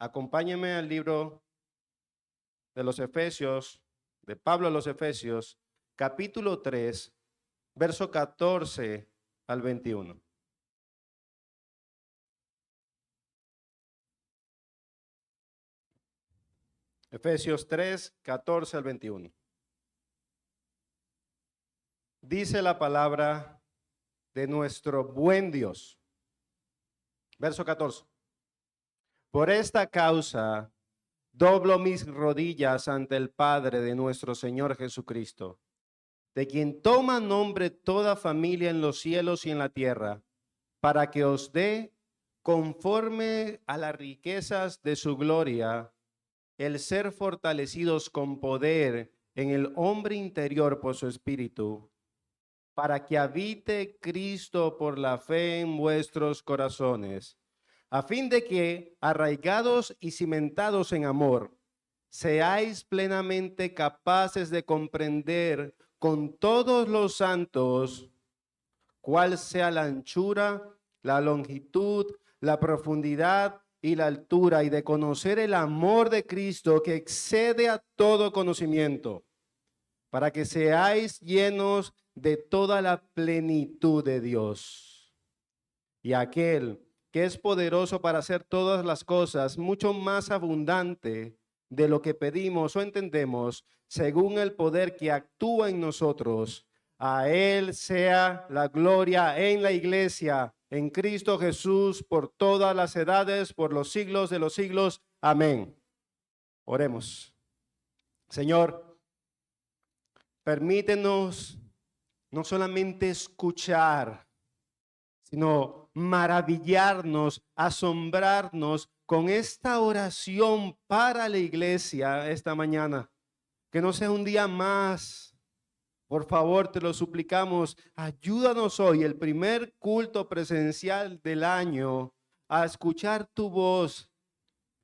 Acompáñenme al libro de los Efesios, de Pablo a los Efesios, capítulo 3, verso 14 al 21. Efesios 3, 14 al 21. Dice la palabra de nuestro buen Dios. Verso 14. Por esta causa doblo mis rodillas ante el Padre de nuestro Señor Jesucristo, de quien toma nombre toda familia en los cielos y en la tierra, para que os dé, conforme a las riquezas de su gloria, el ser fortalecidos con poder en el hombre interior por su espíritu, para que habite Cristo por la fe en vuestros corazones, a fin de que, arraigados y cimentados en amor, seáis plenamente capaces de comprender con todos los santos cuál sea la anchura, la longitud, la profundidad y la altura, y de conocer el amor de Cristo que excede a todo conocimiento, para que seáis llenos de toda la plenitud de Dios. Y aquel que es poderoso para hacer todas las cosas mucho más abundante de lo que pedimos o entendemos, según el poder que actúa en nosotros. A Él sea la gloria en la iglesia, en Cristo Jesús, por todas las edades, por los siglos de los siglos. Amén. Oremos. Señor, permítenos no solamente escuchar, sino maravillarnos, asombrarnos con esta oración para la iglesia esta mañana. Que no sea un día más. Por favor, te lo suplicamos, ayúdanos hoy, el primer culto presencial del año, a escuchar tu voz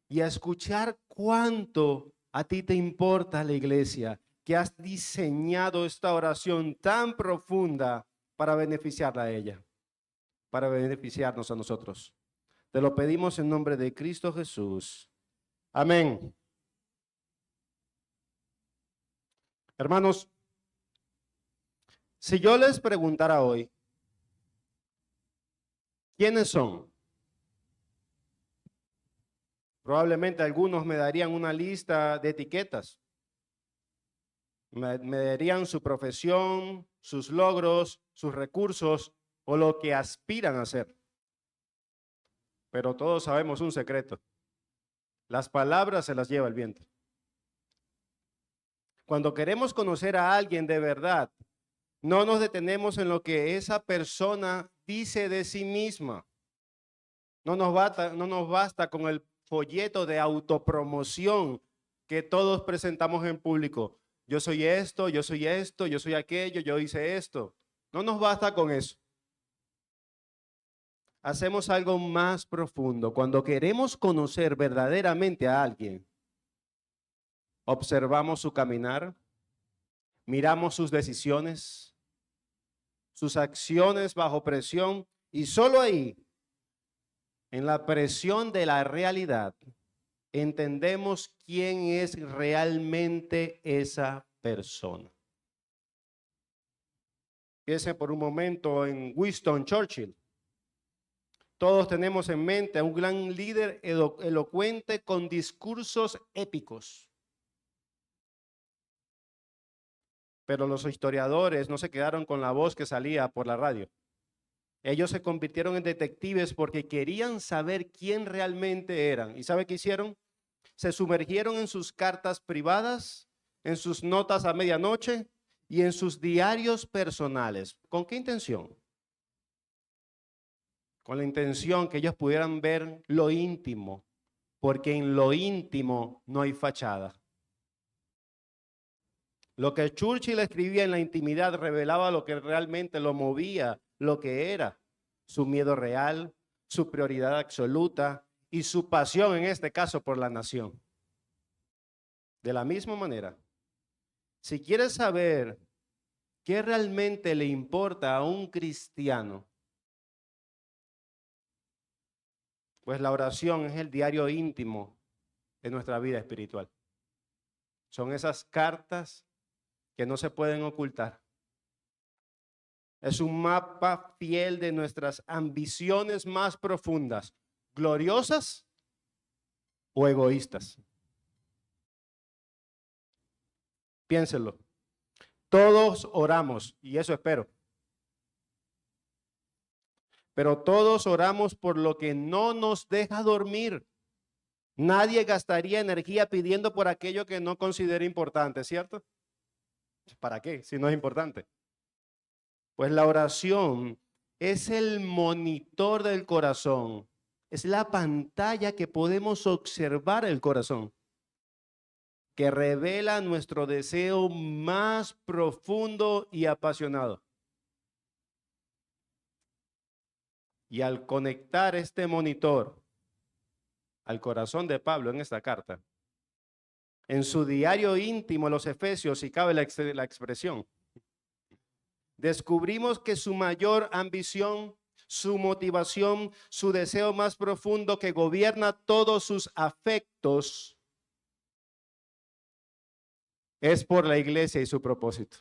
y a escuchar cuánto a ti te importa la iglesia, que has diseñado esta oración tan profunda para beneficiarla a ella, para beneficiarnos a nosotros. Te lo pedimos en nombre de Cristo Jesús. Amén. Hermanos, si yo les preguntara hoy, ¿quiénes son? Probablemente algunos me darían una lista de etiquetas. Me darían su profesión, sus logros, sus recursos o lo que aspiran a hacer. Pero todos sabemos un secreto. Las palabras se las lleva el viento. Cuando queremos conocer a alguien de verdad, no nos detenemos en lo que esa persona dice de sí misma. No nos basta con el folleto de autopromoción que todos presentamos en público. Yo soy esto, yo soy esto, yo soy aquello, yo hice esto. No nos basta con eso. Hacemos algo más profundo. Cuando queremos conocer verdaderamente a alguien, observamos su caminar, miramos sus decisiones, sus acciones bajo presión, y solo ahí, en la presión de la realidad, entendemos quién es realmente esa persona. Piensen por un momento en Winston Churchill. Todos tenemos en mente a un gran líder elocuente con discursos épicos. Pero los historiadores no se quedaron con la voz que salía por la radio. Ellos se convirtieron en detectives porque querían saber quién realmente eran. ¿Y sabe qué hicieron? Se sumergieron en sus cartas privadas, en sus notas a medianoche y en sus diarios personales. ¿Con qué intención? Con la intención que ellos pudieran ver lo íntimo, porque en lo íntimo no hay fachada. Lo que Churchill escribía en la intimidad revelaba lo que realmente lo movía, lo que era su miedo real, su prioridad absoluta y su pasión, en este caso, por la nación. De la misma manera, si quieres saber qué realmente le importa a un cristiano, pues la oración es el diario íntimo en nuestra vida espiritual. Son esas cartas que no se pueden ocultar. Es un mapa fiel de nuestras ambiciones más profundas, gloriosas o egoístas. Piénsenlo. Todos oramos, y eso espero. Pero todos oramos por lo que no nos deja dormir. Nadie gastaría energía pidiendo por aquello que no considera importante, ¿cierto? ¿Para qué? Si no es importante. Pues la oración es el monitor del corazón. Es la pantalla que podemos observar el corazón, que revela nuestro deseo más profundo y apasionado. Y al conectar este monitor al corazón de Pablo en esta carta, en su diario íntimo, los Efesios, si cabe la expresión, descubrimos que su mayor ambición, su motivación, su deseo más profundo que gobierna todos sus afectos es por la iglesia y su propósito.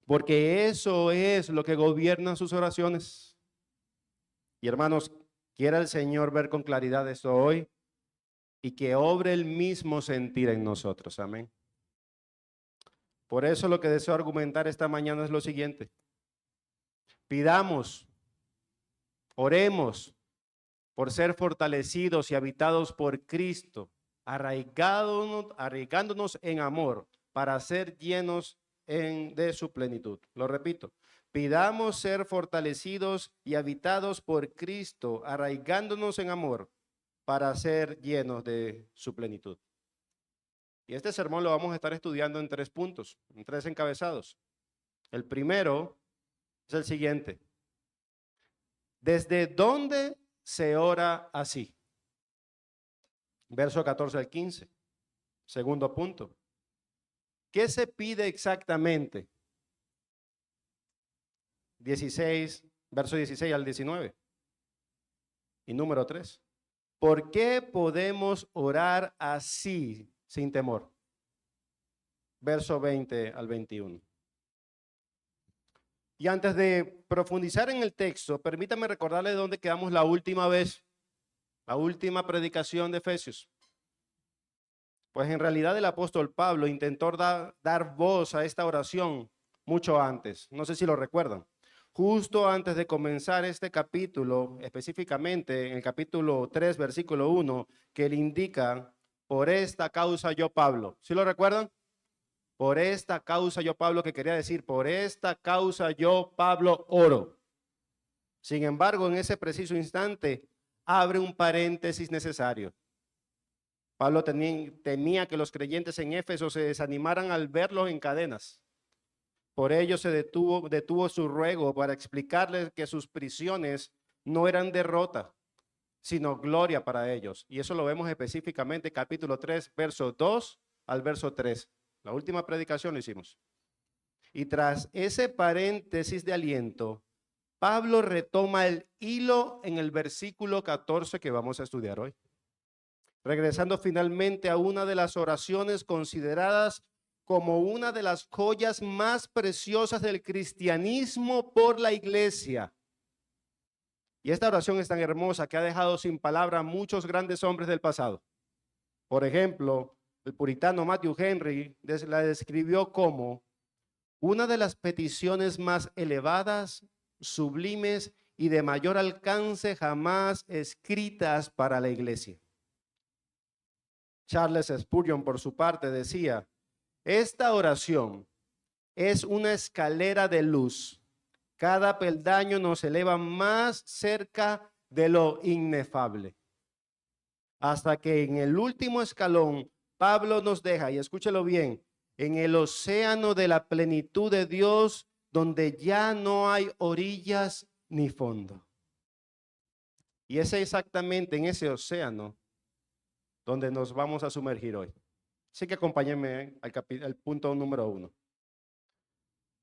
Porque eso es lo que gobierna sus oraciones. Y hermanos, quiera el Señor ver con claridad esto hoy y que obre el mismo sentir en nosotros. Amén. Por eso lo que deseo argumentar esta mañana es lo siguiente. Pidamos, oremos por ser fortalecidos y habitados por Cristo, arraigándonos en amor para ser llenos de su plenitud. Lo repito, pidamos ser fortalecidos y habitados por Cristo, arraigándonos en amor para ser llenos de su plenitud. Y este sermón lo vamos a estar estudiando en 3 puntos, en 3 encabezados. El primero es el siguiente. ¿Desde dónde se ora así? Verso 14 al 15. Segundo punto. ¿Qué se pide exactamente? 16, verso 16 al 19. Y número 3. ¿Por qué podemos orar así sin temor? Verso 20 al 21. Y antes de profundizar en el texto, permítame recordarle de dónde quedamos la última vez, la última predicación de Efesios. Pues en realidad el apóstol Pablo intentó dar voz a esta oración mucho antes. No sé si lo recuerdan. Justo antes de comenzar este capítulo, específicamente en el capítulo 3, versículo 1, que le indica, por esta causa yo Pablo. ¿Sí lo recuerdan? Por esta causa yo Pablo, que quería decir, por esta causa yo Pablo oro. Sin embargo, en ese preciso instante, abre un paréntesis necesario. Pablo temía que los creyentes en Éfeso se desanimaran al verlos en cadenas. Por ello se detuvo su ruego para explicarles que sus prisiones no eran derrota, sino gloria para ellos. Y eso lo vemos específicamente capítulo 3, verso 2 al verso 3. La última predicación lo hicimos. Y tras ese paréntesis de aliento, Pablo retoma el hilo en el versículo 14 que vamos a estudiar hoy. Regresando finalmente a una de las oraciones consideradas como una de las joyas más preciosas del cristianismo por la iglesia. Y esta oración es tan hermosa que ha dejado sin palabra a muchos grandes hombres del pasado. Por ejemplo, el puritano Matthew Henry la describió como una de las peticiones más elevadas, sublimes y de mayor alcance jamás escritas para la iglesia. Charles Spurgeon, por su parte, decía, esta oración es una escalera de luz. Cada peldaño nos eleva más cerca de lo inefable. Hasta que en el último escalón, Pablo nos deja, y escúchelo bien, en el océano de la plenitud de Dios, donde ya no hay orillas ni fondo. Y es exactamente en ese océano donde nos vamos a sumergir hoy. Así que acompáñenme al punto número 1.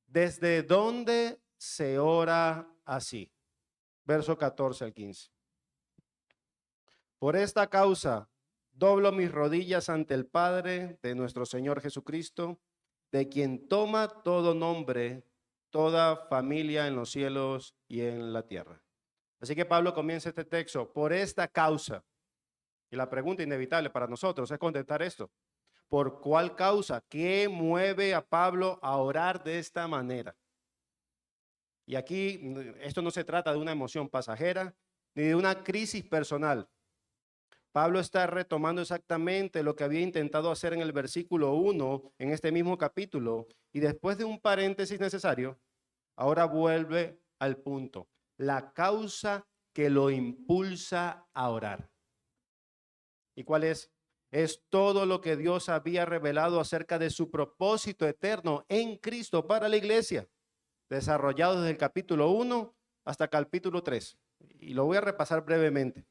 ¿Desde dónde se ora así? Verso 14 al 15. Por esta causa, doblo mis rodillas ante el Padre de nuestro Señor Jesucristo, de quien toma todo nombre, toda familia en los cielos y en la tierra. Así que Pablo comienza este texto, por esta causa. Y la pregunta inevitable para nosotros es contestar esto. ¿Por cuál causa? ¿Qué mueve a Pablo a orar de esta manera? Y aquí esto no se trata de una emoción pasajera ni de una crisis personal. Pablo está retomando exactamente lo que había intentado hacer en el versículo 1 en este mismo capítulo y después de un paréntesis necesario, ahora vuelve al punto, la causa que lo impulsa a orar. ¿Y cuál es? Es todo lo que Dios había revelado acerca de su propósito eterno en Cristo para la iglesia, desarrollado desde el capítulo 1 hasta el capítulo 3. Y lo voy a repasar brevemente.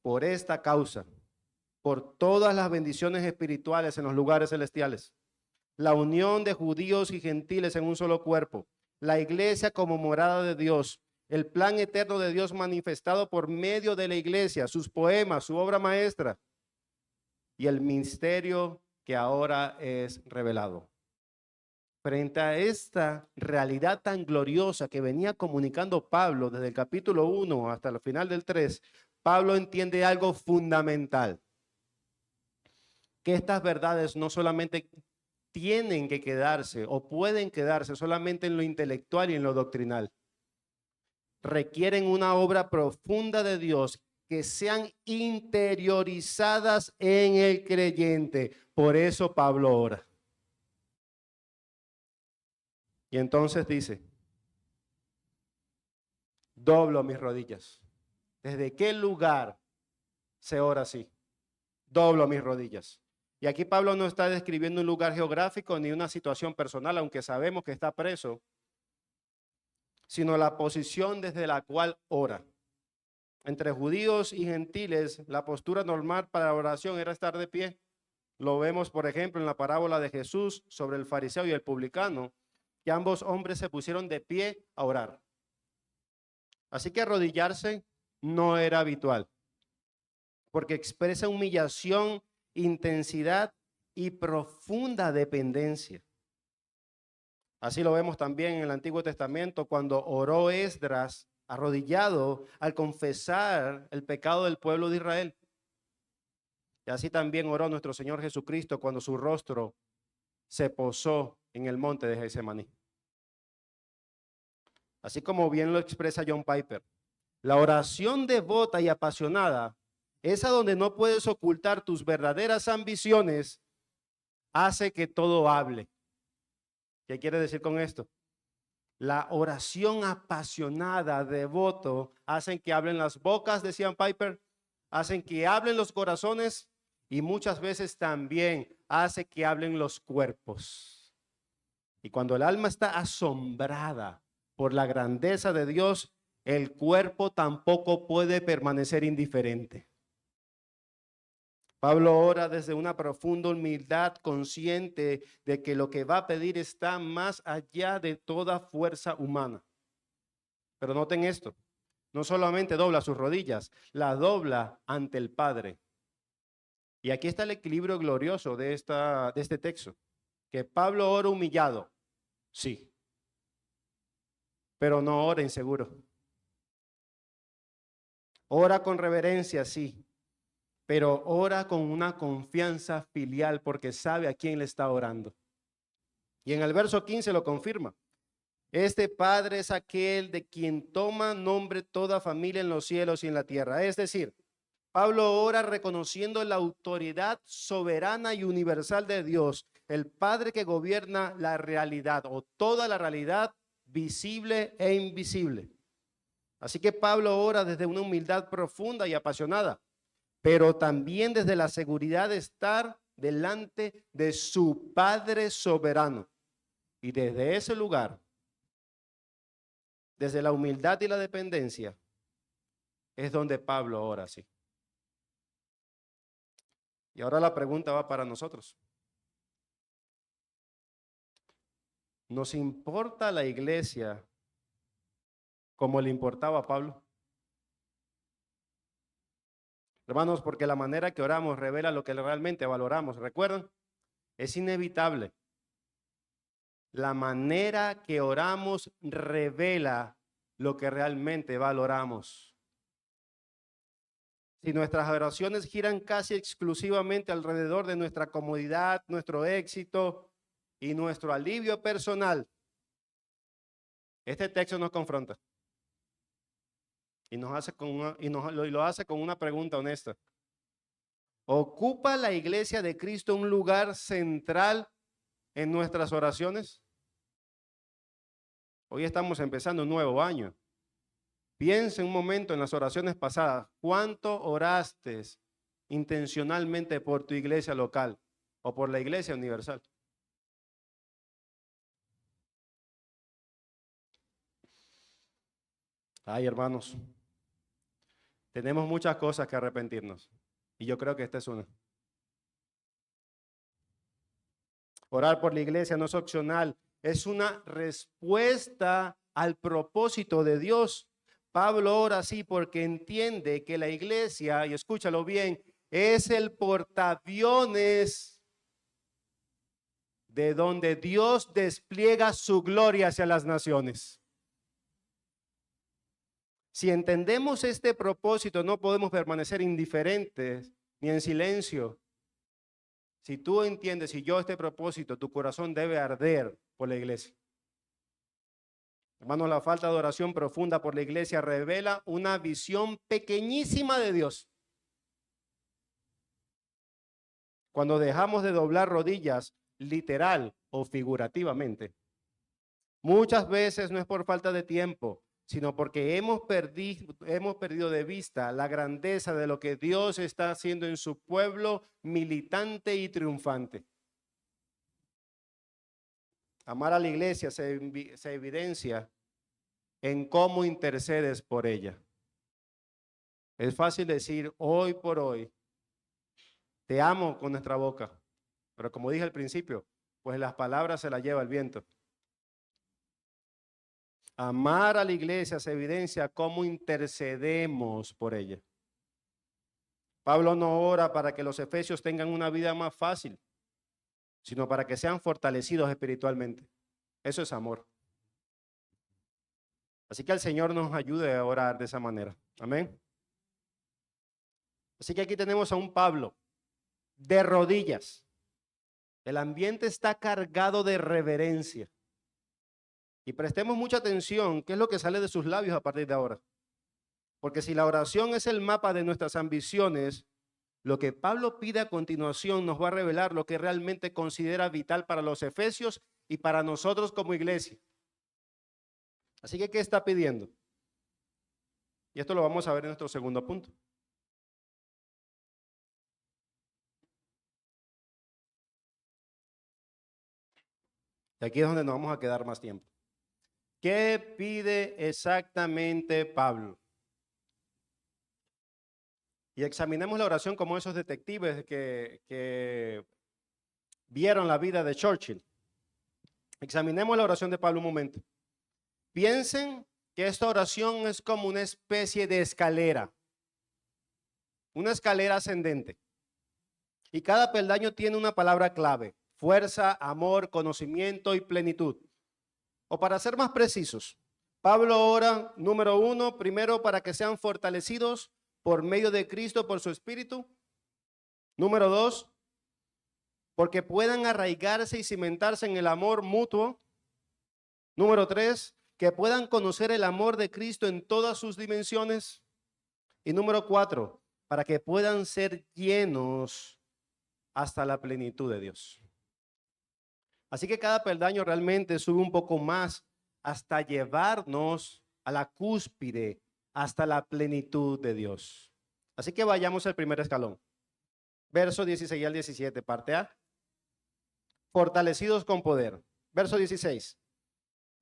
Por esta causa, por todas las bendiciones espirituales en los lugares celestiales, la unión de judíos y gentiles en un solo cuerpo, la iglesia como morada de Dios, el plan eterno de Dios manifestado por medio de la iglesia, sus poemas, su obra maestra y el misterio que ahora es revelado. Frente a esta realidad tan gloriosa que venía comunicando Pablo desde el capítulo 1 hasta el final del 3, Pablo entiende algo fundamental, que estas verdades no solamente tienen que quedarse o pueden quedarse solamente en lo intelectual y en lo doctrinal. Requieren una obra profunda de Dios que sean interiorizadas en el creyente. Por eso Pablo ora. Y entonces dice, doblo mis rodillas. ¿Desde qué lugar se ora así? Doblo mis rodillas. Y aquí Pablo no está describiendo un lugar geográfico ni una situación personal, aunque sabemos que está preso, sino la posición desde la cual ora. Entre judíos y gentiles, la postura normal para la oración era estar de pie. Lo vemos, por ejemplo, en la parábola de Jesús sobre el fariseo y el publicano, que ambos hombres se pusieron de pie a orar. Así que arrodillarse no era habitual, porque expresa humillación, intensidad y profunda dependencia. Así lo vemos también en el Antiguo Testamento cuando oró Esdras arrodillado al confesar el pecado del pueblo de Israel. Y así también oró nuestro Señor Jesucristo cuando su rostro se posó en el monte de Getsemaní. Así como bien lo expresa John Piper, la oración devota y apasionada, esa donde no puedes ocultar tus verdaderas ambiciones, hace que todo hable. ¿Qué quiere decir con esto? La oración apasionada, devoto, hacen que hablen las bocas, decía Piper, hacen que hablen los corazones y muchas veces también hace que hablen los cuerpos. Y cuando el alma está asombrada por la grandeza de Dios, el cuerpo tampoco puede permanecer indiferente. Pablo ora desde una profunda humildad, consciente de que lo que va a pedir está más allá de toda fuerza humana. Pero noten esto, no solamente dobla sus rodillas, la dobla ante el Padre. Y aquí está el equilibrio glorioso de este texto, que Pablo ora humillado, sí, pero no ora inseguro. Ora con reverencia, sí, pero ora con una confianza filial porque sabe a quién le está orando. Y en el verso 15 lo confirma. Este Padre es aquel de quien toma nombre toda familia en los cielos y en la tierra. Es decir, Pablo ora reconociendo la autoridad soberana y universal de Dios, el Padre que gobierna la realidad o toda la realidad visible e invisible. Así que Pablo ora desde una humildad profunda y apasionada, pero también desde la seguridad de estar delante de su Padre soberano. Y desde ese lugar, desde la humildad y la dependencia, es donde Pablo ora así. Y ahora la pregunta va para nosotros. ¿Nos importa la iglesia como le importaba a Pablo? Hermanos, porque la manera que oramos revela lo que realmente valoramos. ¿Recuerdan? Es inevitable. La manera que oramos revela lo que realmente valoramos. Si nuestras oraciones giran casi exclusivamente alrededor de nuestra comodidad, nuestro éxito y nuestro alivio personal, este texto nos confronta y nos hace lo hace con una pregunta honesta. ¿Ocupa la iglesia de Cristo un lugar central en nuestras oraciones? Hoy estamos empezando un nuevo año. Piensa un momento en las oraciones pasadas. ¿Cuánto oraste intencionalmente por tu iglesia local o por la iglesia universal? Ay, hermanos, tenemos muchas cosas que arrepentirnos y yo creo que esta es una. Orar por la iglesia no es opcional, es una respuesta al propósito de Dios. Pablo ora así porque entiende que la iglesia, y escúchalo bien, es el portaaviones de donde Dios despliega su gloria hacia las naciones. Si entendemos este propósito, no podemos permanecer indiferentes ni en silencio. Si tú entiendes, si yo este propósito, tu corazón debe arder por la iglesia. Hermanos, la falta de oración profunda por la iglesia revela una visión pequeñísima de Dios. Cuando dejamos de doblar rodillas, literal o figurativamente, muchas veces no es por falta de tiempo, sino porque hemos perdido de vista la grandeza de lo que Dios está haciendo en su pueblo militante y triunfante. Amar a la iglesia se evidencia en cómo intercedes por ella. Es fácil decir hoy por hoy, te amo con nuestra boca, pero como dije al principio, pues las palabras se las lleva el viento. Amar a la iglesia se evidencia cómo intercedemos por ella. Pablo no ora para que los efesios tengan una vida más fácil, sino para que sean fortalecidos espiritualmente. Eso es amor. Así que el Señor nos ayude a orar de esa manera. Amén. Así que aquí tenemos a un Pablo de rodillas. El ambiente está cargado de reverencia. Y prestemos mucha atención, ¿qué es lo que sale de sus labios a partir de ahora? Porque si la oración es el mapa de nuestras ambiciones, lo que Pablo pide a continuación nos va a revelar lo que realmente considera vital para los efesios y para nosotros como iglesia. Así que, ¿qué está pidiendo? Y esto lo vamos a ver en nuestro segundo punto. Y aquí es donde nos vamos a quedar más tiempo. ¿Qué pide exactamente Pablo? Y examinemos la oración como esos detectives que vieron la vida de Churchill. Examinemos la oración de Pablo un momento. Piensen que esta oración es como una especie de escalera, una escalera ascendente. Y cada peldaño tiene una palabra clave: fuerza, amor, conocimiento y plenitud. O para ser más precisos, Pablo ora, número 1, primero para que sean fortalecidos por medio de Cristo, por su Espíritu. Número 2, porque puedan arraigarse y cimentarse en el amor mutuo. Número 3, que puedan conocer el amor de Cristo en todas sus dimensiones. Y número 4, para que puedan ser llenos hasta la plenitud de Dios. Así que cada peldaño realmente sube un poco más hasta llevarnos a la cúspide, hasta la plenitud de Dios. Así que vayamos al primer escalón. Verso 16 al 17, parte A. Fortalecidos con poder. Verso 16.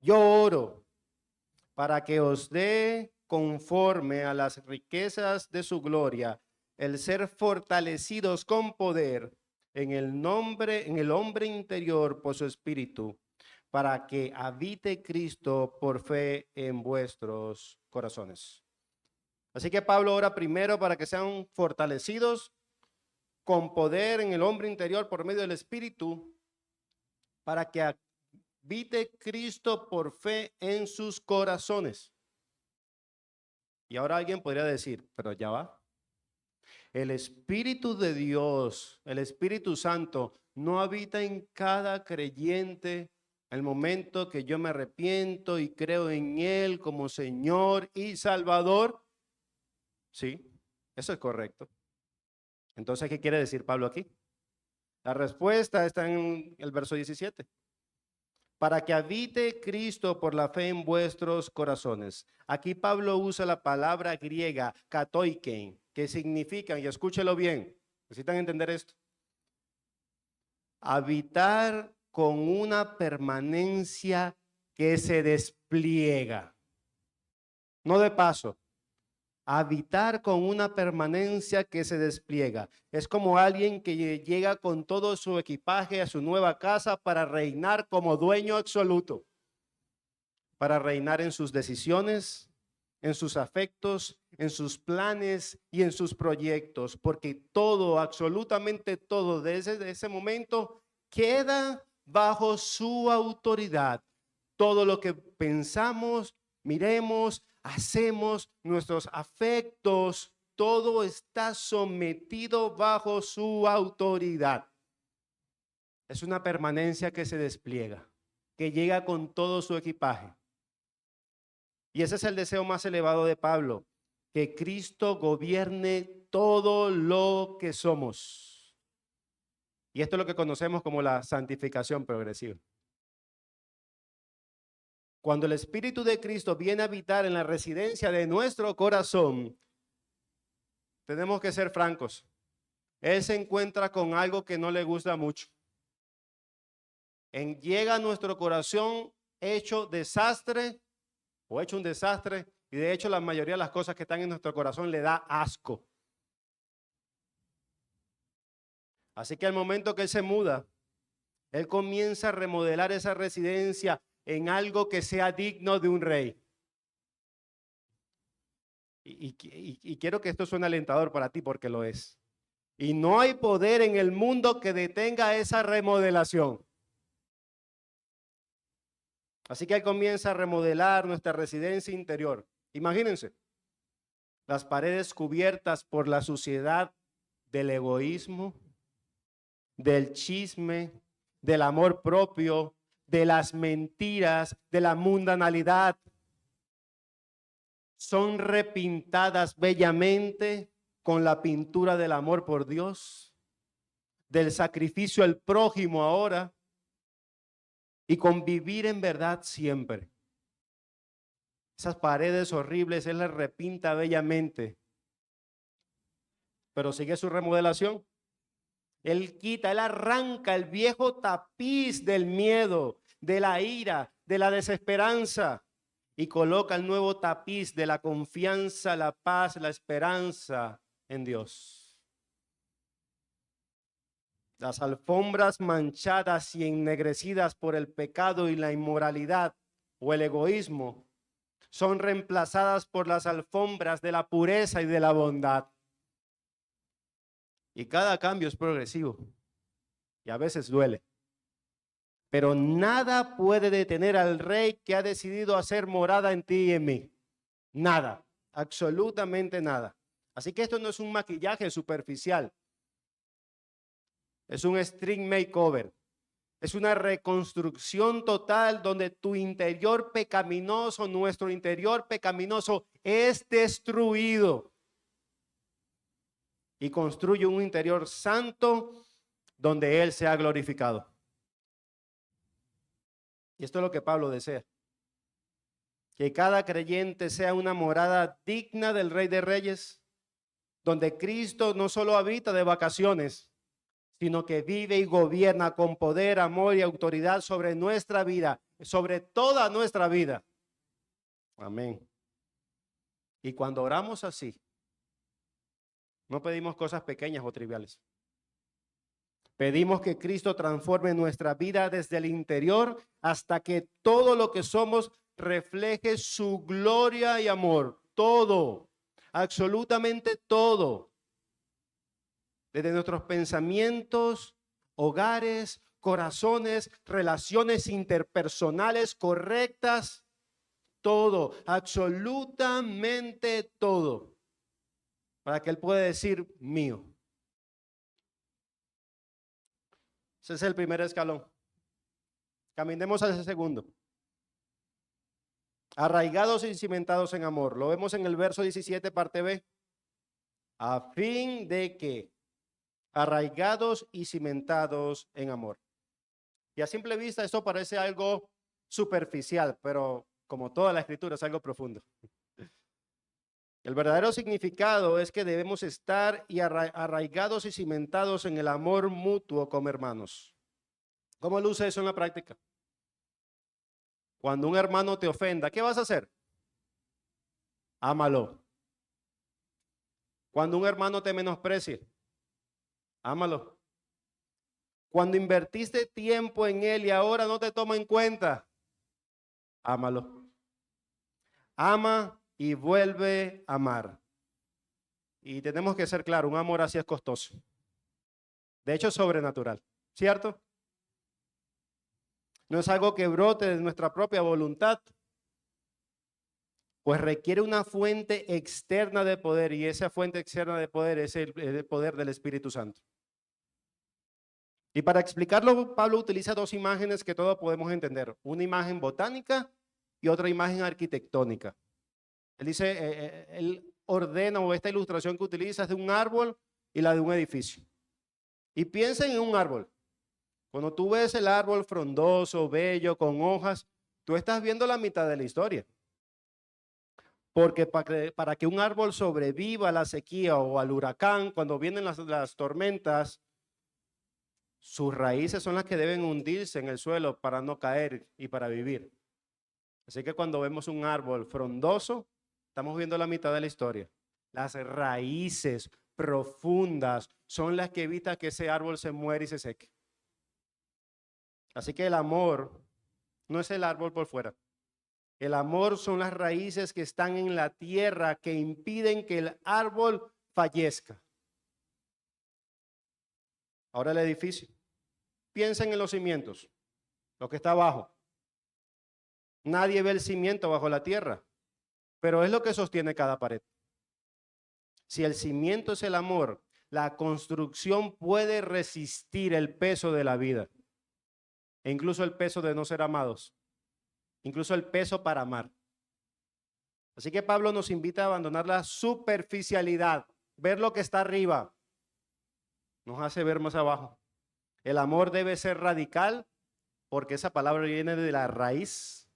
Yo oro para que os dé conforme a las riquezas de su gloria el ser fortalecidos con poder en el hombre interior por su espíritu, para que habite Cristo por fe en vuestros corazones. Así que Pablo ora primero para que sean fortalecidos con poder en el hombre interior por medio del Espíritu, para que habite Cristo por fe en sus corazones. Y ahora alguien podría decir, pero ya va. El Espíritu de Dios, el Espíritu Santo, no habita en cada creyente el momento que yo me arrepiento y creo en Él como Señor y Salvador. Sí, eso es correcto. Entonces, ¿qué quiere decir Pablo aquí? La respuesta está en el verso 17. Para que habite Cristo por la fe en vuestros corazones. Aquí Pablo usa la palabra griega katoiken, que significa, y escúchelo bien, necesitan entender esto, habitar con una permanencia que se despliega, no de paso. Habitar con una permanencia que se despliega. Es como alguien que llega con todo su equipaje a su nueva casa para reinar como dueño absoluto, para reinar en sus decisiones, en sus afectos, en sus planes y en sus proyectos, porque todo, absolutamente todo, desde ese momento queda bajo su autoridad. Todo lo que pensamos, miremos, hacemos, nuestros afectos, todo está sometido bajo su autoridad. Es una permanencia que se despliega, que llega con todo su equipaje. Y ese es el deseo más elevado de Pablo, que Cristo gobierne todo lo que somos. Y esto es lo que conocemos como la santificación progresiva. Cuando el Espíritu de Cristo viene a habitar en la residencia de nuestro corazón, tenemos que ser francos. Él se encuentra con algo que no le gusta mucho. Llega a nuestro corazón hecho desastre o hecho un desastre, y de hecho la mayoría de las cosas que están en nuestro corazón le da asco. Así que al momento que Él se muda, Él comienza a remodelar esa residencia en algo que sea digno de un rey. Y quiero que esto suene alentador para ti porque lo es. Y no hay poder en el mundo que detenga esa remodelación. Así que Él comienza a remodelar nuestra residencia interior. Imagínense, las paredes cubiertas por la suciedad del egoísmo, del chisme, del amor propio, de las mentiras, de la mundanalidad, son repintadas bellamente con la pintura del amor por Dios, del sacrificio al prójimo ahora y con vivir en verdad siempre. Esas paredes horribles Él las repinta bellamente, pero sigue su remodelación. Él quita, Él arranca el viejo tapiz del miedo, de la ira, de la desesperanza y coloca el nuevo tapiz de la confianza, la paz, la esperanza en Dios. Las alfombras manchadas y ennegrecidas por el pecado y la inmoralidad o el egoísmo son reemplazadas por las alfombras de la pureza y de la bondad. Y cada cambio es progresivo y a veces duele. Pero nada puede detener al Rey que ha decidido hacer morada en ti y en mí. Nada, absolutamente nada. Así que esto no es un maquillaje superficial. Es un string makeover. Es una reconstrucción total donde tu interior pecaminoso, nuestro interior pecaminoso es destruido. Y construye un interior santo donde Él sea glorificado. Y esto es lo que Pablo desea. Que cada creyente sea una morada digna del Rey de Reyes, donde Cristo no solo habita de vacaciones, sino que vive y gobierna con poder, amor y autoridad sobre nuestra vida, sobre toda nuestra vida. Amén. Y cuando oramos así, no pedimos cosas pequeñas o triviales. Pedimos que Cristo transforme nuestra vida desde el interior hasta que todo lo que somos refleje su gloria y amor. Todo. absolutamente todo. Desde nuestros pensamientos, hogares, corazones, relaciones interpersonales correctas, todo, absolutamente todo, para que Él pueda decir mío. Ese es el primer escalón. Caminemos a ese segundo. Arraigados y cimentados en amor. Lo vemos en el verso 17, parte B. A fin de que arraigados y cimentados en amor. Y a simple vista esto parece algo superficial, pero como toda la escritura es algo profundo. El verdadero significado es que debemos estar arraigados y cimentados en el amor mutuo como hermanos. ¿Cómo luce eso en la práctica? Cuando un hermano te ofenda, ¿qué vas a hacer? Ámalo. Cuando un hermano te menosprecie, ámalo. Cuando invertiste tiempo en él y ahora no te toma en cuenta, ámalo. Ama y vuelve a amar. Y tenemos que ser claros, un amor así es costoso. De hecho, es sobrenatural, ¿cierto? No es algo que brote de nuestra propia voluntad, pues requiere una fuente externa de poder, y esa fuente externa de poder es el poder del Espíritu Santo. Y para explicarlo, Pablo utiliza dos imágenes que todos podemos entender, una imagen botánica y otra imagen arquitectónica. Él dice, él ordena, o esta ilustración que utiliza es de un árbol y la de un edificio. Y piensen en un árbol. Cuando tú ves el árbol frondoso, bello, con hojas, tú estás viendo la mitad de la historia. Porque para que un árbol sobreviva a la sequía o al huracán, cuando vienen las tormentas, sus raíces son las que deben hundirse en el suelo para no caer y para vivir. Así que cuando vemos un árbol frondoso, estamos viendo la mitad de la historia. Las raíces profundas son las que evitan que ese árbol se muera y se seque. Así que el amor no es el árbol por fuera. El amor son las raíces que están en la tierra que impiden que el árbol fallezca. Ahora el edificio. Piensen en los cimientos, lo que está abajo. Nadie ve el cimiento bajo la tierra, pero es lo que sostiene cada pared. Si el cimiento es el amor, la construcción puede resistir el peso de la vida, e incluso el peso de no ser amados, incluso el peso para amar. Así que Pablo nos invita a abandonar la superficialidad, ver lo que está arriba, nos hace ver más abajo. El amor debe ser radical, porque esa palabra viene de la raíz,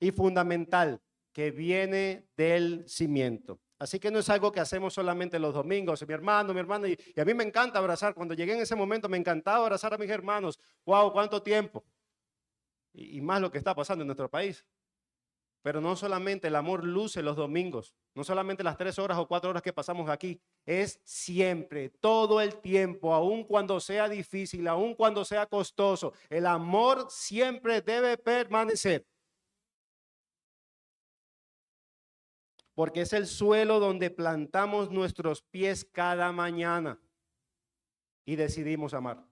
y fundamental, que viene del cimiento. Así que no es algo que hacemos solamente los domingos, mi hermano, y a mí me encanta abrazar. Cuando llegué en ese momento me encantaba abrazar a mis hermanos. ¡Wow! ¿Cuánto tiempo? Y más lo que está pasando en nuestro país. Pero no solamente el amor luce los domingos, no solamente las 3 horas o 4 horas que pasamos aquí, es siempre, todo el tiempo, aun cuando sea difícil, aun cuando sea costoso, el amor siempre debe permanecer. Porque es el suelo donde plantamos nuestros pies cada mañana y decidimos amar.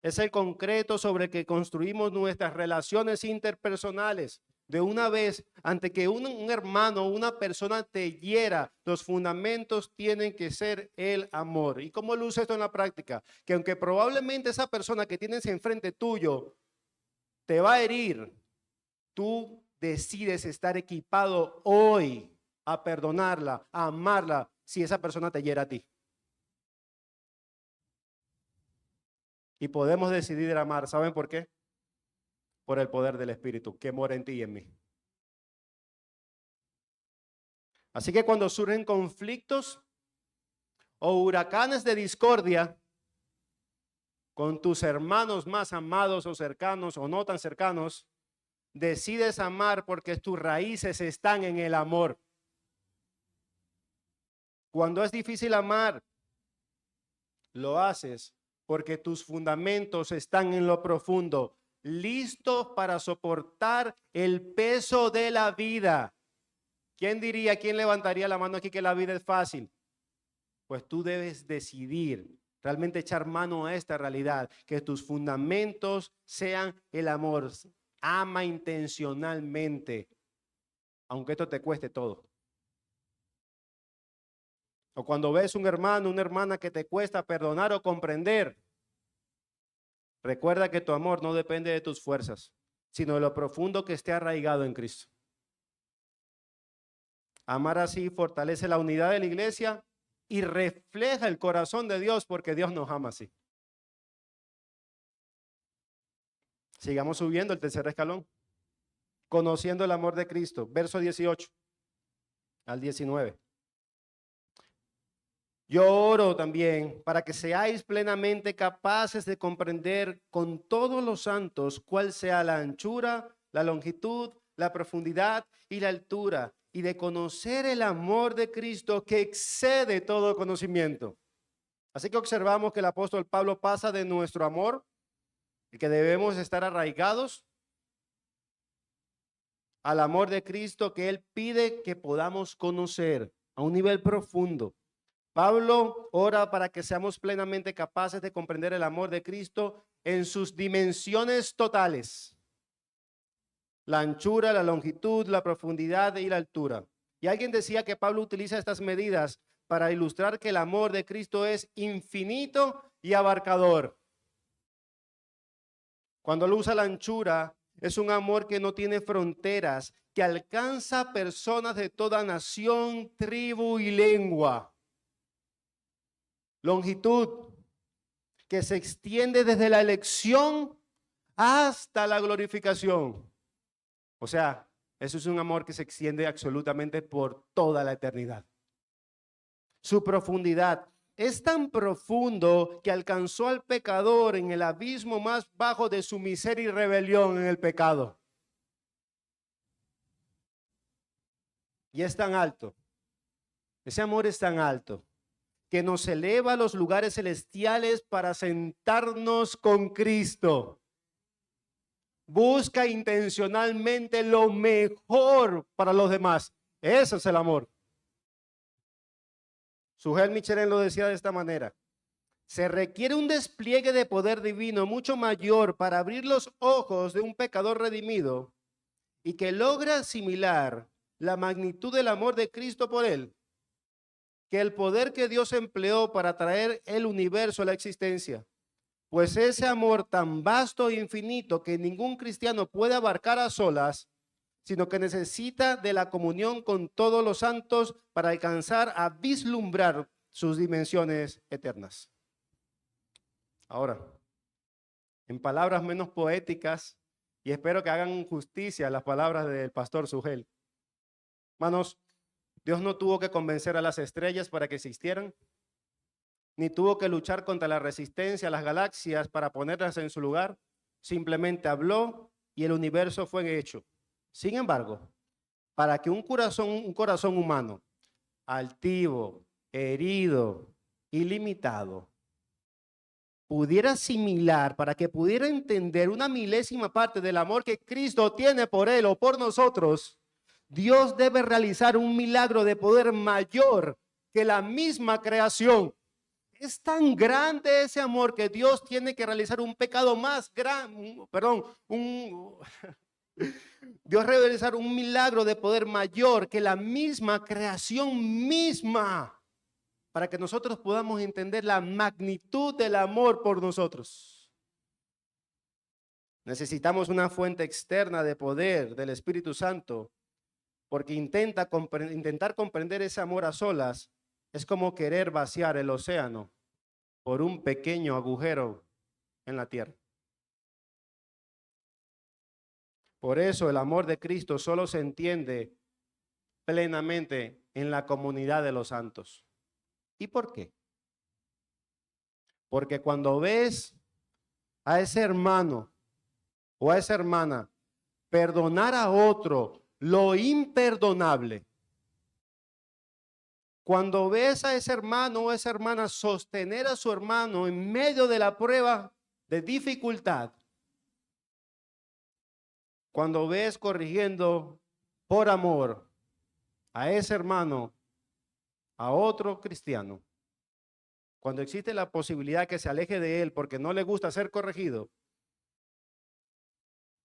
Es el concreto sobre el que construimos nuestras relaciones interpersonales. De una vez, ante que un hermano o una persona te hiera, los fundamentos tienen que ser el amor. ¿Y cómo luce esto en la práctica? Que aunque probablemente esa persona que tienes enfrente tuyo te va a herir, tú decides estar equipado hoy a perdonarla, a amarla, si esa persona te hiera a ti. Y podemos decidir amar. ¿Saben por qué? Por el poder del Espíritu que mora en ti y en mí. Así que cuando surgen conflictos o huracanes de discordia con tus hermanos más amados o cercanos o no tan cercanos, decides amar porque tus raíces están en el amor. Cuando es difícil amar, lo haces porque tus fundamentos están en lo profundo, listos para soportar el peso de la vida. quién levantaría la mano aquí que la vida es fácil? Pues tú debes decidir realmente echar mano a esta realidad, que tus fundamentos sean el amor. Ama intencionalmente, aunque esto te cueste todo. O cuando ves un hermano, una hermana que te cuesta perdonar o comprender, recuerda que tu amor no depende de tus fuerzas, sino de lo profundo que esté arraigado en Cristo. Amar así fortalece la unidad de la iglesia y refleja el corazón de Dios, porque Dios nos ama así. Sigamos subiendo el tercer escalón. Conociendo el amor de Cristo, verso 18 al 19. Yo oro también para que seáis plenamente capaces de comprender con todos los santos cuál sea la anchura, la longitud, la profundidad y la altura, y de conocer el amor de Cristo que excede todo conocimiento. Así que observamos que el apóstol Pablo pasa de nuestro amor, y que debemos estar arraigados, al amor de Cristo que Él pide que podamos conocer a un nivel profundo. Pablo ora para que seamos plenamente capaces de comprender el amor de Cristo en sus dimensiones totales. La anchura, la longitud, la profundidad y la altura. Y alguien decía que Pablo utiliza estas medidas para ilustrar que el amor de Cristo es infinito y abarcador. Cuando lo usa la anchura, es un amor que no tiene fronteras, que alcanza personas de toda nación, tribu y lengua. Longitud, que se extiende desde la elección hasta la glorificación. O sea, eso es un amor que se extiende absolutamente por toda la eternidad. Su profundidad es tan profundo que alcanzó al pecador en el abismo más bajo de su miseria y rebelión en el pecado. Y es tan alto, ese amor es tan alto, que nos eleva a los lugares celestiales para sentarnos con Cristo. Busca intencionalmente lo mejor para los demás. Ese es el amor. Sujel Michelin lo decía de esta manera: se requiere un despliegue de poder divino mucho mayor para abrir los ojos de un pecador redimido y que logra asimilar la magnitud del amor de Cristo por él, que el poder que Dios empleó para traer el universo a la existencia. Pues ese amor tan vasto e infinito que ningún cristiano puede abarcar a solas, sino que necesita de la comunión con todos los santos para alcanzar a vislumbrar sus dimensiones eternas. Ahora, en palabras menos poéticas, y espero que hagan justicia a las palabras del pastor Sujel. Hermanos, Dios no tuvo que convencer a las estrellas para que existieran, ni tuvo que luchar contra la resistencia a las galaxias para ponerlas en su lugar. Simplemente habló y el universo fue hecho. Sin embargo, para que un corazón humano, altivo, herido, ilimitado, pudiera asimilar, para que pudiera entender una milésima parte del amor que Cristo tiene por él o por nosotros, Dios debe realizar un milagro de poder mayor que la misma creación. Es tan grande ese amor que Dios tiene que realizar un pecado más grande, Dios realizar un milagro de poder mayor que la misma creación misma, para que nosotros podamos entender la magnitud del amor por nosotros. Necesitamos una fuente externa de poder del Espíritu Santo, porque intentar comprender ese amor a solas es como querer vaciar el océano por un pequeño agujero en la tierra. Por eso el amor de Cristo solo se entiende plenamente en la comunidad de los santos. ¿Y por qué? Porque cuando ves a ese hermano o a esa hermana perdonar a otro lo imperdonable, cuando ves a ese hermano o esa hermana sostener a su hermano en medio de la prueba de dificultad, cuando ves corrigiendo por amor a ese hermano, a otro cristiano, cuando existe la posibilidad que se aleje de él porque no le gusta ser corregido,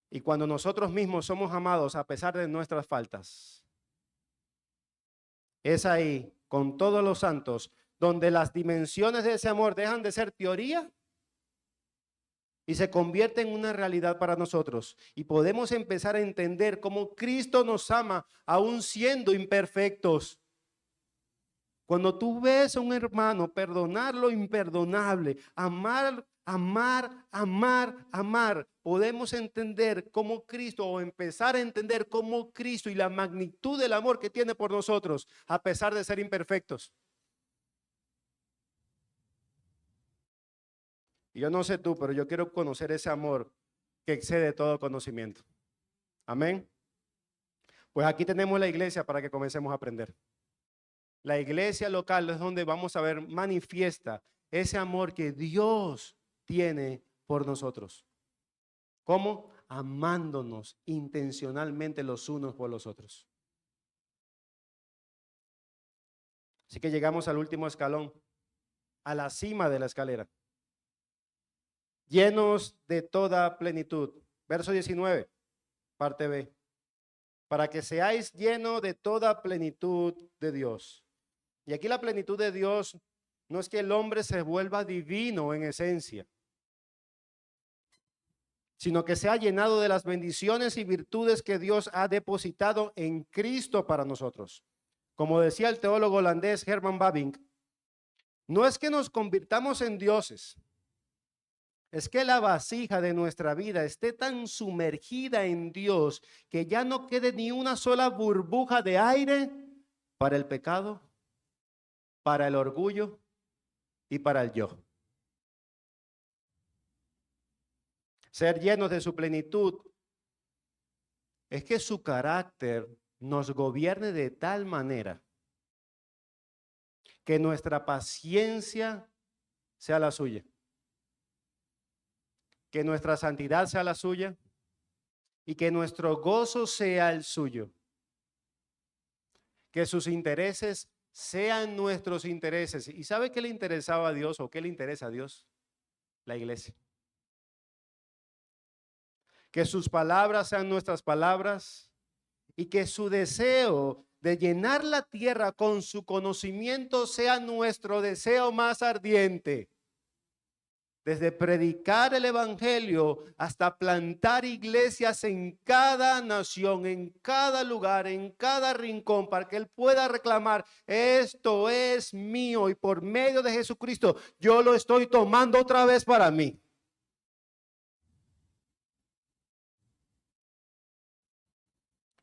y cuando nosotros mismos somos amados a pesar de nuestras faltas, es ahí, con todos los santos, donde las dimensiones de ese amor dejan de ser teoría y se convierte en una realidad para nosotros. Y podemos empezar a entender cómo Cristo nos ama aún siendo imperfectos. Cuando tú ves a un hermano perdonar lo imperdonable, amar, podemos entender cómo Cristo, o empezar a entender cómo Cristo y la magnitud del amor que tiene por nosotros, a pesar de ser imperfectos. Y yo no sé tú, pero yo quiero conocer ese amor que excede todo conocimiento. Amén. Pues aquí tenemos la iglesia para que comencemos a aprender. La iglesia local es donde vamos a ver manifiesta ese amor que Dios tiene por nosotros. ¿Cómo? Amándonos intencionalmente los unos por los otros. Así que llegamos al último escalón, a la cima de la escalera. Llenos de toda plenitud. Verso 19, parte B. Para que seáis llenos de toda plenitud de Dios. Y aquí la plenitud de Dios no es que el hombre se vuelva divino en esencia, sino que sea llenado de las bendiciones y virtudes que Dios ha depositado en Cristo para nosotros. Como decía el teólogo holandés Herman Bavinck, no es que nos convirtamos en dioses, es que la vasija de nuestra vida esté tan sumergida en Dios que ya no quede ni una sola burbuja de aire para el pecado, para el orgullo y para el yo. Ser llenos de su plenitud es que su carácter nos gobierne de tal manera que nuestra paciencia sea la suya, que nuestra santidad sea la suya y que nuestro gozo sea el suyo, que sus intereses sean nuestros intereses. ¿Y sabe qué le interesaba a Dios o qué le interesa a Dios? La iglesia. Que sus palabras sean nuestras palabras y que su deseo de llenar la tierra con su conocimiento sea nuestro deseo más ardiente. Desde predicar el evangelio hasta plantar iglesias en cada nación, en cada lugar, en cada rincón, para que Él pueda reclamar, esto es mío y por medio de Jesucristo yo lo estoy tomando otra vez para mí.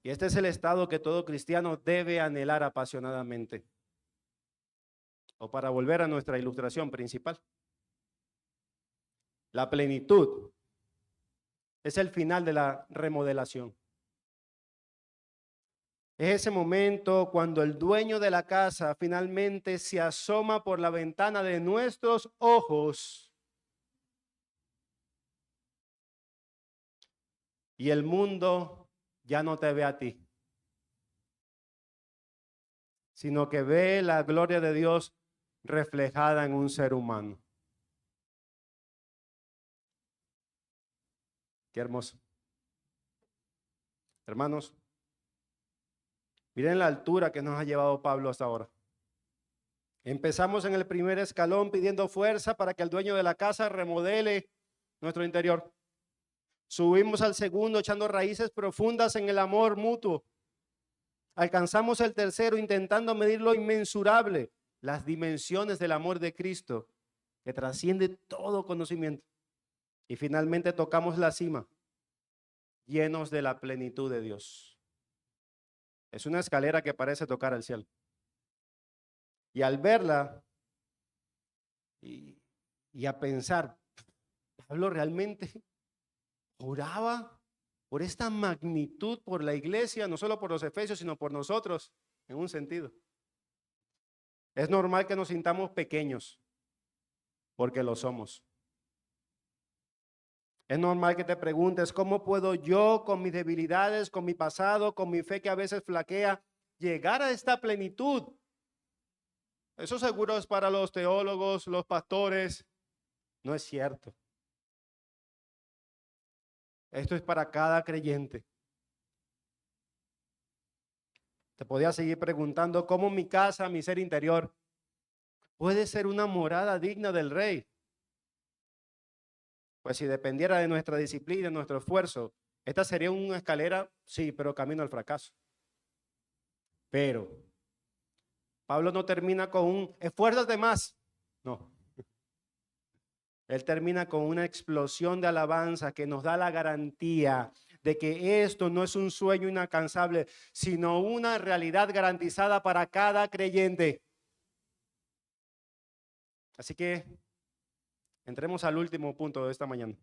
Y este es el estado que todo cristiano debe anhelar apasionadamente. O para volver a nuestra ilustración principal. La plenitud es el final de la remodelación. Es ese momento cuando el dueño de la casa finalmente se asoma por la ventana de nuestros ojos y el mundo ya no te ve a ti, sino que ve la gloria de Dios reflejada en un ser humano. Qué hermoso. Hermanos, miren la altura que nos ha llevado Pablo hasta ahora. Empezamos en el primer escalón pidiendo fuerza para que el dueño de la casa remodele nuestro interior. Subimos al segundo echando raíces profundas en el amor mutuo. Alcanzamos el tercero intentando medir lo inmensurable, las dimensiones del amor de Cristo que trasciende todo conocimiento. Y finalmente tocamos la cima, llenos de la plenitud de Dios. Es una escalera que parece tocar al cielo. Y al verla y a pensar, Pablo realmente oraba por esta magnitud, por la iglesia, no solo por los efesios, sino por nosotros, en un sentido. Es normal que nos sintamos pequeños, porque lo somos. Es normal que te preguntes, ¿cómo puedo yo, con mis debilidades, con mi pasado, con mi fe que a veces flaquea, llegar a esta plenitud. Eso seguro es para los teólogos, los pastores. No es cierto. Esto es para cada creyente. Te podía seguir preguntando cómo mi casa, mi ser interior, puede ser una morada digna del Rey. Pues si dependiera de nuestra disciplina, de nuestro esfuerzo, esta sería una escalera, sí, pero camino al fracaso. Pero Pablo no termina con un esfuérzate más. No. Él termina con una explosión de alabanza que nos da la garantía de que esto no es un sueño inalcanzable, sino una realidad garantizada para cada creyente. Así que entremos al último punto de esta mañana.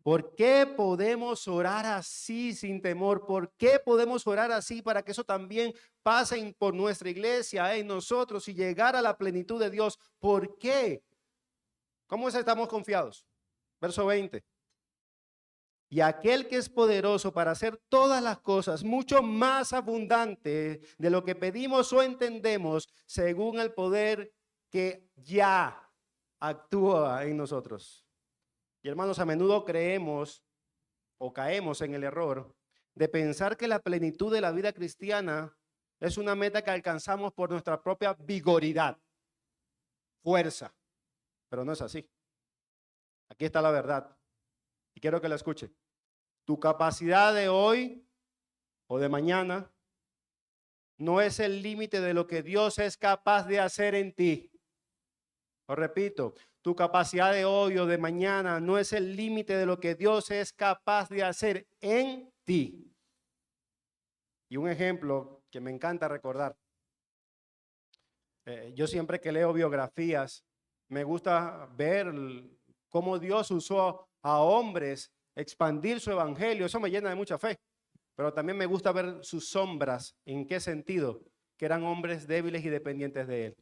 ¿Por qué podemos orar así sin temor? ¿Por qué podemos orar así para que eso también pase por nuestra iglesia, en nosotros y llegar a la plenitud de Dios? ¿Por qué? ¿Cómo estamos confiados? Verso 20. Y aquel que es poderoso para hacer todas las cosas mucho más abundante de lo que pedimos o entendemos, según el poder que ya actúa en nosotros. Y hermanos, a menudo creemos o caemos en el error de pensar que la plenitud de la vida cristiana es una meta que alcanzamos por nuestra propia vigoridad, fuerza. Pero no es así. Aquí está la verdad. Y quiero que la escuche. Tu capacidad de hoy o de mañana no es el límite de lo que Dios es capaz de hacer en ti. Lo repito, tu capacidad de hoy o de mañana no es el límite de lo que Dios es capaz de hacer en ti. Y un ejemplo que me encanta recordar. Yo siempre que leo biografías, me gusta ver cómo Dios usó a hombres expandir su evangelio. Eso me llena de mucha fe. Pero también me gusta ver sus sombras. ¿En qué sentido? Que eran hombres débiles y dependientes de Él.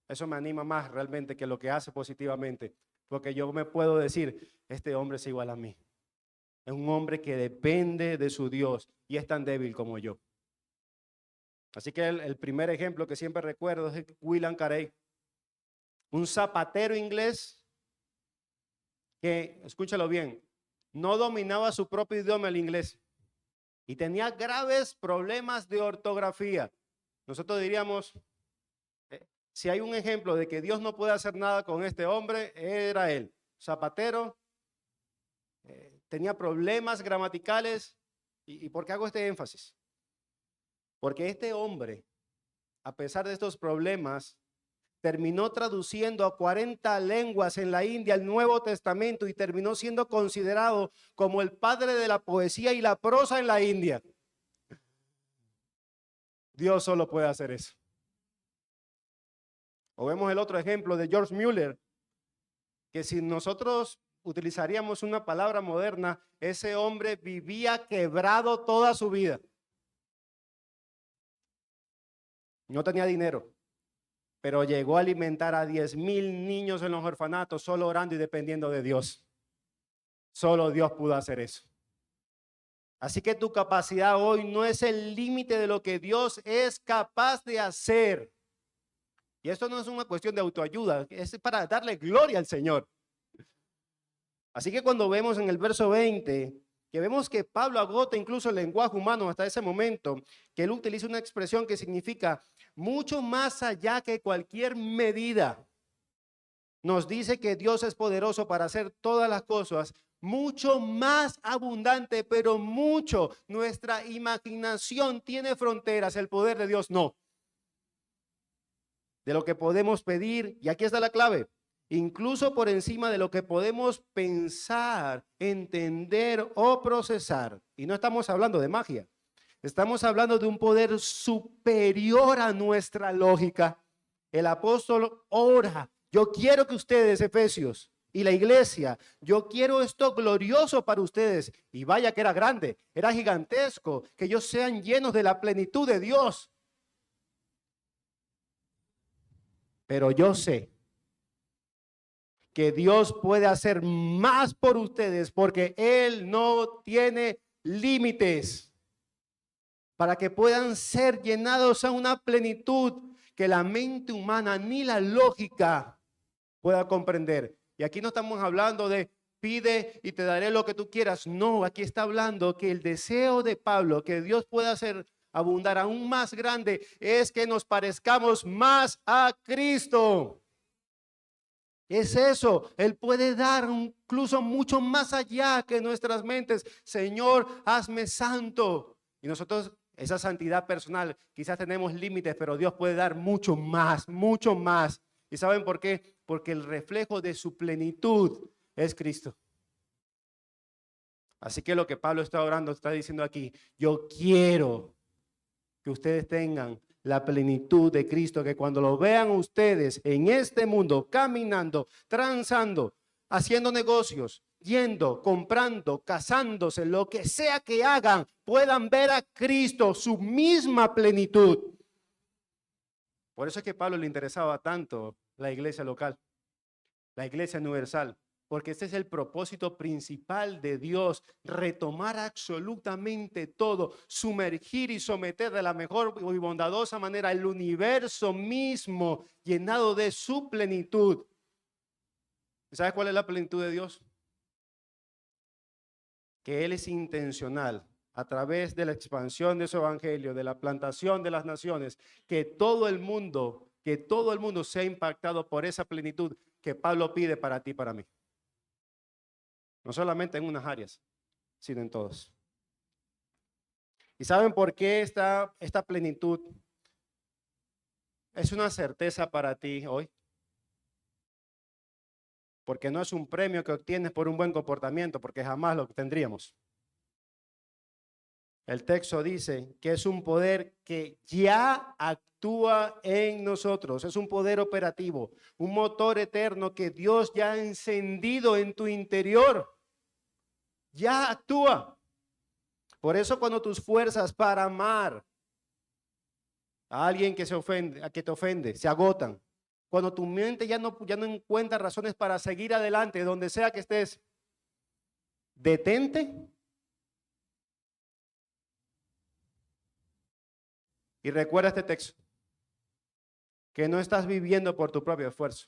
Eso me anima más realmente que lo que hace positivamente. Porque yo me puedo decir, este hombre es igual a mí. Es un hombre que depende de su Dios y es tan débil como yo. Así que el primer ejemplo que siempre recuerdo es William Carey. Un zapatero inglés que, escúchalo bien, no dominaba su propio idioma, el inglés, y tenía graves problemas de ortografía. Nosotros diríamos, si hay un ejemplo de que Dios no puede hacer nada con este hombre, era él. Zapatero, tenía problemas gramaticales. ¿Y por qué hago este énfasis? Porque este hombre, a pesar de estos problemas, terminó traduciendo a 40 lenguas en la India el Nuevo Testamento y terminó siendo considerado como el padre de la poesía y la prosa en la India. Dios solo puede hacer eso. O vemos el otro ejemplo de George Mueller, que si nosotros utilizaríamos una palabra moderna, ese hombre vivía quebrado toda su vida. No tenía dinero, pero llegó a alimentar a 10,000 niños en los orfanatos solo orando y dependiendo de Dios. Solo Dios pudo hacer eso. Así que tu capacidad hoy no es el límite de lo que Dios es capaz de hacer. Y esto no es una cuestión de autoayuda, es para darle gloria al Señor. Así que cuando vemos en el verso 20, que vemos que Pablo agota incluso el lenguaje humano hasta ese momento, que él utiliza una expresión que significa mucho más allá que cualquier medida. Nos dice que Dios es poderoso para hacer todas las cosas mucho más abundante, pero mucho. Nuestra imaginación tiene fronteras, el poder de Dios no. De lo que podemos pedir, y aquí está la clave, incluso por encima de lo que podemos pensar, entender o procesar. Y no estamos hablando de magia, estamos hablando de un poder superior a nuestra lógica. El apóstol ora, yo quiero que ustedes, Efesios, y la iglesia, yo quiero esto glorioso para ustedes. Y vaya que era grande, era gigantesco, que ellos sean llenos de la plenitud de Dios. Pero yo sé que Dios puede hacer más por ustedes porque Él no tiene límites. para que puedan ser llenados a una plenitud que la mente humana ni la lógica pueda comprender. Y aquí no estamos hablando de pide y te daré lo que tú quieras. No, aquí está hablando que el deseo de Pablo, que Dios pueda hacer abundar aún más grande, es que nos parezcamos más a Cristo. Es eso, Él puede dar incluso mucho más allá que nuestras mentes. Señor, hazme santo. Y nosotros, esa santidad personal, quizás tenemos límites, pero Dios puede dar mucho más, mucho más. ¿Y saben por qué? Porque el reflejo de su plenitud es Cristo. Así que lo que Pablo está orando, está diciendo aquí, yo quiero que ustedes tengan la plenitud de Cristo, que cuando lo vean ustedes en este mundo, caminando, transando, haciendo negocios, yendo, comprando, casándose, lo que sea que hagan, puedan ver a Cristo, su misma plenitud. Por eso es que a Pablo le interesaba tanto la iglesia local, la iglesia universal, porque este es el propósito principal de Dios, retomar absolutamente todo, sumergir y someter de la mejor y bondadosa manera el universo mismo llenado de su plenitud. ¿Sabes cuál es la plenitud de Dios? Que Él es intencional a través de la expansión de su evangelio, de la plantación de las naciones, que todo el mundo sea impactado por esa plenitud que Pablo pide para ti y para mí. No solamente en unas áreas, sino en todas. ¿Y saben por qué esta plenitud es una certeza para ti hoy? Porque no es un premio que obtienes por un buen comportamiento, porque jamás lo tendríamos. El texto dice que es un poder que ya actúa en nosotros. Es un poder operativo, un motor eterno que Dios ya ha encendido en tu interior. Ya actúa. Por eso cuando tus fuerzas para amar a alguien que se ofende, a que te ofende, se agotan. Cuando tu mente ya no encuentra razones para seguir adelante, donde sea que estés, detente y recuerda este texto, que no estás viviendo por tu propio esfuerzo.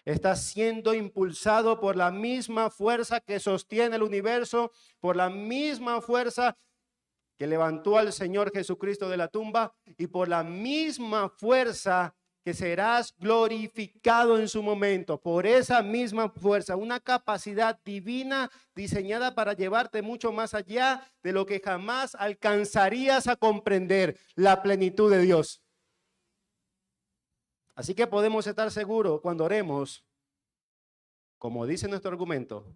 Estás siendo impulsado por la misma fuerza que sostiene el universo, por la misma fuerza que levantó al Señor Jesucristo de la tumba y por la misma fuerza que serás glorificado en su momento. Por esa misma fuerza, una capacidad divina diseñada para llevarte mucho más allá de lo que jamás alcanzarías a comprender, la plenitud de Dios. Así que podemos estar seguros cuando oremos, como dice nuestro argumento,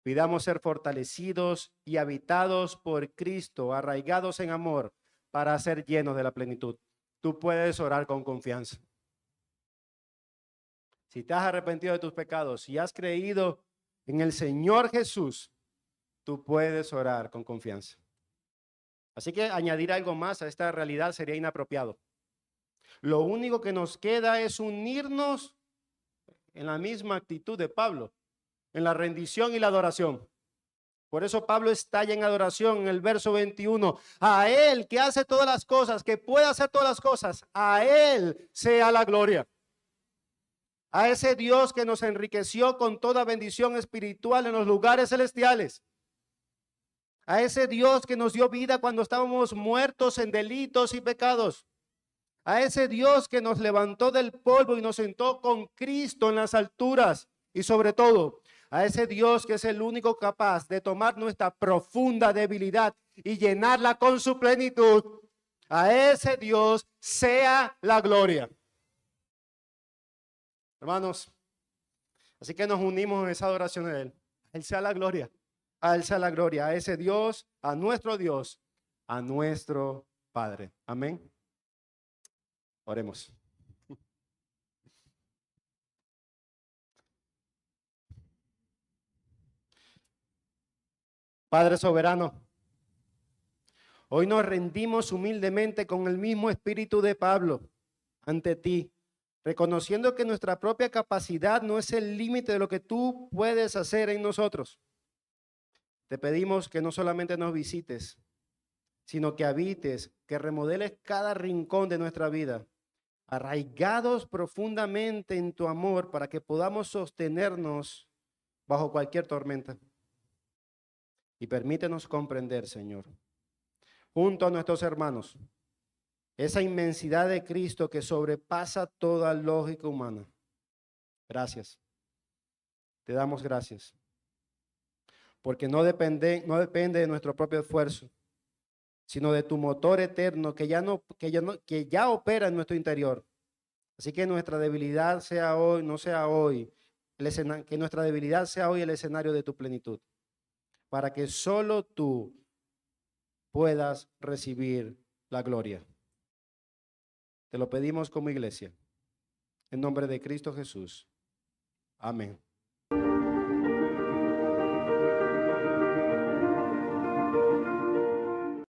pidamos ser fortalecidos y habitados por Cristo, arraigados en amor, para ser llenos de la plenitud. Tú puedes orar con confianza. Si te has arrepentido de tus pecados y has creído en el Señor Jesús, tú puedes orar con confianza. Así que añadir algo más a esta realidad sería inapropiado. Lo único que nos queda es unirnos en la misma actitud de Pablo, en la rendición y la adoración. Por eso Pablo estalla en adoración en el verso 21. A Él que hace todas las cosas, que puede hacer todas las cosas, a Él sea la gloria. A ese Dios que nos enriqueció con toda bendición espiritual en los lugares celestiales. A ese Dios que nos dio vida cuando estábamos muertos en delitos y pecados. A ese Dios que nos levantó del polvo y nos sentó con Cristo en las alturas. Y sobre todo, a ese Dios que es el único capaz de tomar nuestra profunda debilidad y llenarla con su plenitud. A ese Dios sea la gloria. Hermanos, así que nos unimos en esa adoración de Él. A Él sea la gloria. A Él sea la gloria. A ese Dios, a nuestro Padre. Amén. Oremos. Padre soberano, hoy nos rendimos humildemente con el mismo espíritu de Pablo ante ti, reconociendo que nuestra propia capacidad no es el límite de lo que tú puedes hacer en nosotros. Te pedimos que no solamente nos visites, sino que habites, que remodeles cada rincón de nuestra vida, arraigados profundamente en tu amor para que podamos sostenernos bajo cualquier tormenta. Y permítenos comprender, Señor, junto a nuestros hermanos, esa inmensidad de Cristo que sobrepasa toda lógica humana. Gracias. Te damos gracias. Porque no depende de nuestro propio esfuerzo, sino de tu motor eterno que ya opera en nuestro interior. Así que nuestra debilidad sea hoy, no sea hoy, que nuestra debilidad sea hoy el escenario de tu plenitud, para que solo tú puedas recibir la gloria. Te lo pedimos como iglesia, en nombre de Cristo Jesús. Amén.